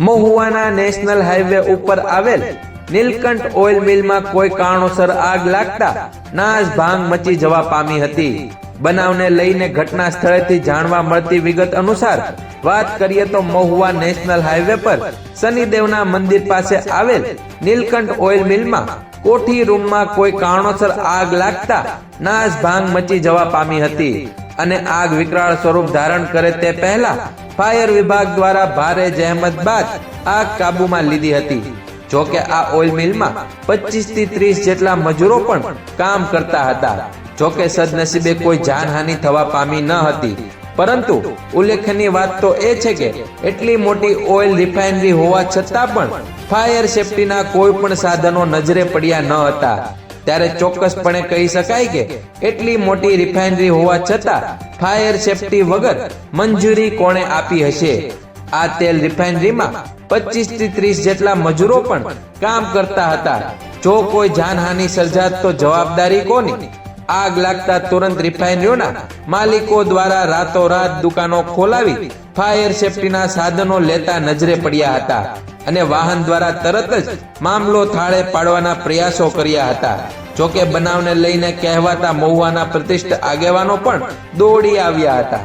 મહુવાના national highway ઉપર આવેલ Nilkanth oil મિલમાં કોઈ કારણોસર આગ લાગતા નાસ ભાંગ મચી જવા પામી હતી। બનાવને લઈને ઘટના સ્થળેથી જાણવા મળતી વિગત અનુસાર વાત કરીએ તો મહુવા નેશનલ હાઈવે પર શનિદેવના મંદિર પાસે આવેલ નીલકંઠ ઓઇલ મિલમાં કોઠી રૂમમાં કોઈ કારણોસર આગ લાગતા નાસ ભાંગ મચી જવા પામી હતી અને આગ વિકરાળ સ્વરૂપ ધારણ કરે તે પહેલા ફાયર વિભાગ દ્વારા ભારે જહેમત બાદ આગ કાબૂમાં લીધી હતી। જોકે આ ઓઇલ મિલમાં 25 થી 30 જેટલા મજૂરો પણ કામ કરતા હતા। જોકે સદનસીબે કોઈ જાનહાનિ થવા પામી ન હતી, પરંતુ ઉલ્લેખનીય વાત તો એ છે કે એટલી મોટી ઓઇલ રિફાઇનરી હોવા છતાં પણ ફાયર સેફટીના કોઈ પણ સાધનો નજરે પડ્યા ન હતા। ત્યારે ચોક્કસપણે કહી શકાય કે એટલી મોટી રિફાઇનરી હોવા છતાં ફાયર સેફટી વગર મંજૂરી કોણે આપી હશે। આ તેલ રિફાઇનરીમાં 25 થી 30 જેટલા મજૂરો પણ કામ કરતા હતા। જો કોઈ જાનહાનિ સર્જાત તો જવાબદારી કોની? આગ લાગતા તુરંત રિફાઇનરીઓના માલિકો દ્વારા રાતોરાત દુકાનો ખોલાવી ફાયર સેફટીના સાધનો લેતા નજરે પડ્યા હતા અને વાહન દ્વારા તરત જ મામલો થાળે પાડવાના પ્રયાસો કર્યા હતા। જોકે બનાવને લઈને કહેવાતા મહુવાના પ્રતિષ્ઠિત આગેવાનો પણ દોડી આવ્યા હતા।